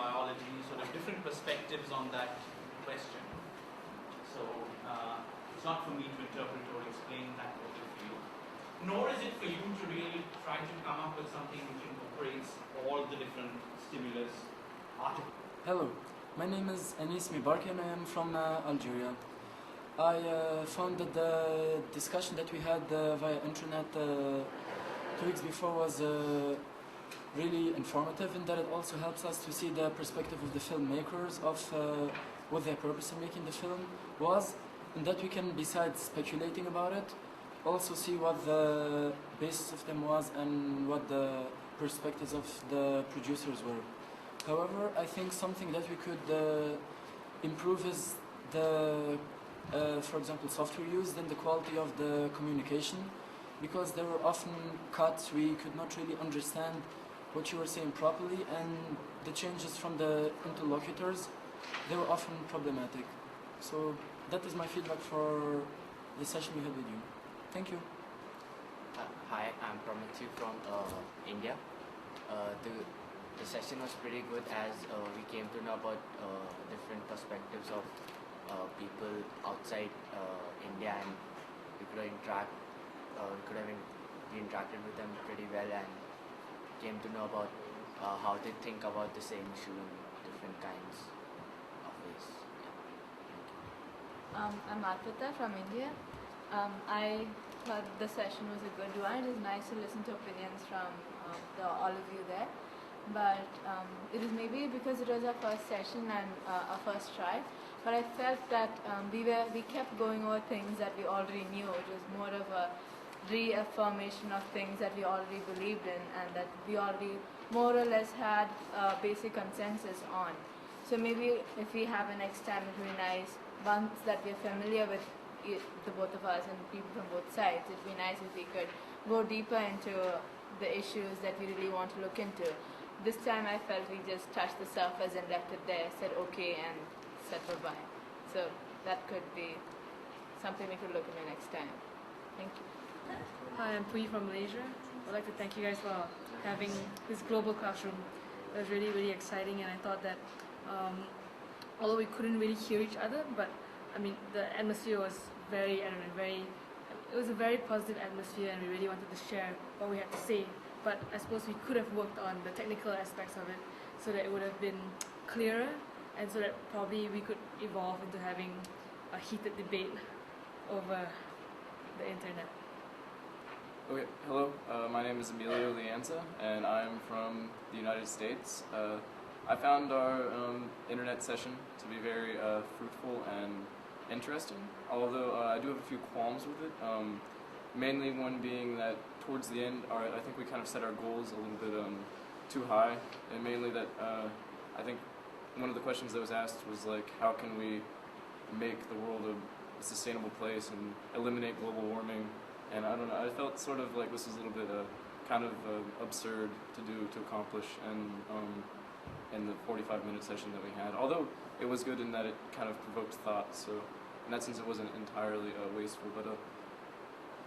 biology, sort of different perspectives on that question. So it's not for me to interpret or explain that point of view, nor is it for you to really try to come up with something which incorporates all the different stimulus articles. Hello, my name is Anis Mibarki and I am from Algeria. I found that the discussion that we had via internet 2 weeks before was really informative, in that it also helps us to see the perspective of the filmmakers of what their purpose in making the film was, and that we can, besides speculating about it, also see what the basis of them was and what the perspectives of the producers were. However, I think something that we could improve is the, for example, software used and the quality of the communication, because there were often cuts we could not really understand what you were saying properly, and the changes from the interlocutors, they were often problematic. So that is my feedback for the session we had with you. Thank you. Hi, I'm Pramathu from India. The session was pretty good, as we came to know about different perspectives of people outside India, and we could have interacted with them pretty well and came to know about how they think about the same issue in different kinds of ways. Yeah. I'm Arpita from India. I thought the session was a good one. It is nice to listen to opinions from all of you there. But it was maybe because it was our first session and our first try. But I felt that we kept going over things that we already knew. It was more of a reaffirmation of things that we already believed in and that we already more or less had basic consensus on. So maybe if we have a next time, it would be nice, once that we're familiar with the both of us and people from both sides, it would be nice if we could go deeper into the issues that we really want to look into. This time I felt we just touched the surface and left it there, said okay and said bye. So that could be something we could look into next time. Thank you. Hi, I'm Pui from Malaysia. I'd like to thank you guys for having this global classroom. It was really, really exciting, and I thought that although we couldn't really hear each other, but I mean the atmosphere was very, it was a very positive atmosphere, and we really wanted to share what we had to say. But I suppose we could have worked on the technical aspects of it so that it would have been clearer, and so that probably we could evolve into having a heated debate over the internet. Okay, hello, my name is Emilio Lianza, and I'm from the United States. I found our internet session to be very fruitful and interesting, although I do have a few qualms with it. Mainly one being that towards the end, I think we kind of set our goals a little bit too high, and mainly that I think one of the questions that was asked was like, how can we make the world a sustainable place and eliminate global warming? And I don't know, I felt sort of like this was a little bit kind of absurd to accomplish in the 45-minute session that we had. Although it was good in that it kind of provoked thought, so in that sense it wasn't entirely wasteful. But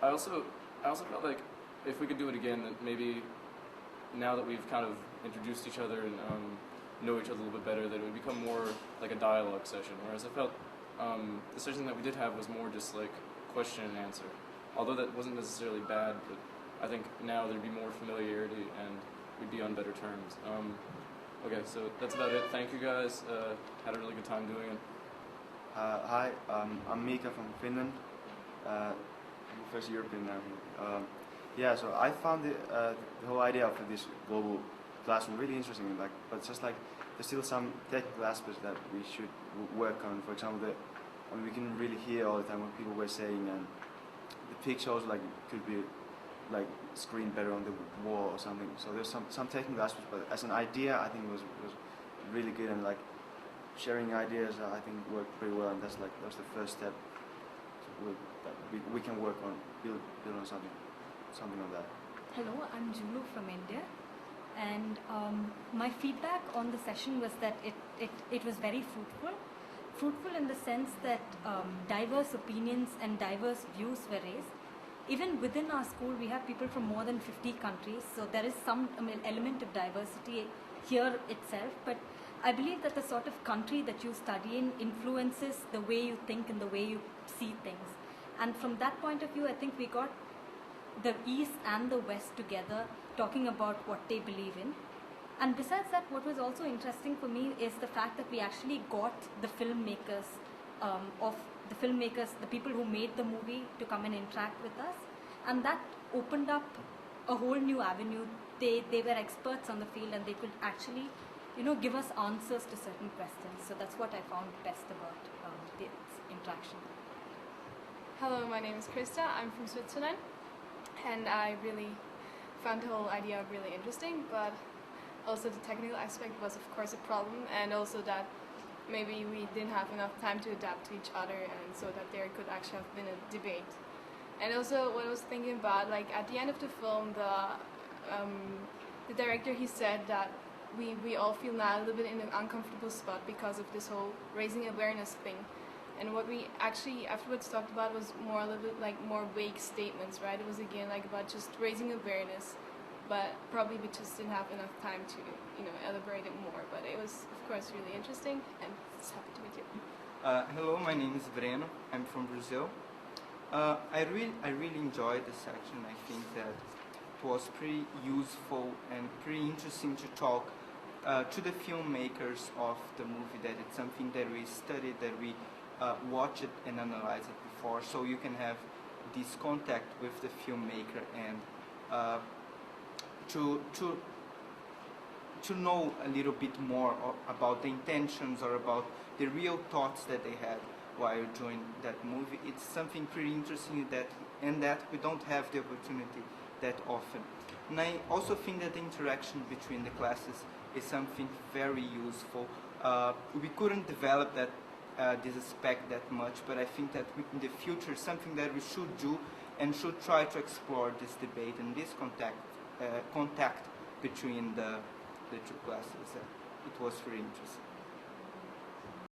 I also felt like if we could do it again, that maybe now that we've kind of introduced each other and know each other a little bit better, that it would become more like a dialogue session. Whereas I felt the session that we did have was more just like question and answer. Although that wasn't necessarily bad, but I think now there'd be more familiarity and we'd be on better terms. Okay, so that's about it. Thank you guys. Had a really good time doing it. Hi, I'm Mika from Finland. I'm the first European now. Yeah, so I found the whole idea of this global classroom really interesting. But just like there's still some technical aspects that we should work on. For example, we can really hear all the time what people were saying, and the pictures could be like screened better on the wall or something. So there's some technical aspects, but as an idea, I think it was really good, and like sharing ideas, I think worked pretty well, and that's the first step. We can work on build on something like that. Hello, I'm Julu from India, and my feedback on the session was that it was very fruitful in the sense that diverse opinions and diverse views were raised. Even within our school, we have people from more than 50 countries, so there is some element of diversity here itself. But I believe that the sort of country that you study in influences the way you think and the way you see things. And from that point of view, I think we got the East and the West together talking about what they believe in. And besides that, what was also interesting for me is the fact that we actually got the filmmakers, the people who made the movie, to come and interact with us. And that opened up a whole new avenue. They were experts on the field and they could actually, give us answers to certain questions. So that's what I found best about this interaction. Hello, my name is Krista. I'm from Switzerland, and I really found the whole idea really interesting, but also the technical aspect was of course a problem, and also that maybe we didn't have enough time to adapt to each other, and so that there could actually have been a debate. And also what I was thinking about, like at the end of the film, the director, he said that we all feel now a little bit in an uncomfortable spot because of this whole raising awareness thing. And what we actually afterwards talked about was more a little bit like more vague statements, right? It was again like about just raising awareness, but probably we just didn't have enough time to, elaborate it more. But it was of course really interesting, and it's happy to meet you. Hello, my name is Breno. I'm from Brazil. I really enjoyed the section. I think that it was pretty useful and pretty interesting to talk to the filmmakers of the movie. That it's something that we studied, that we watch it and analyze it before, so you can have this contact with the filmmaker and to know a little bit more about the intentions or about the real thoughts that they had while doing that movie. It's something pretty interesting that we don't have the opportunity that often. And I also think that the interaction between the classes is something very useful. We couldn't develop this aspect that much, but I think that in the future something that we should do and should try to explore this debate and this contact between the two classes. It was very interesting.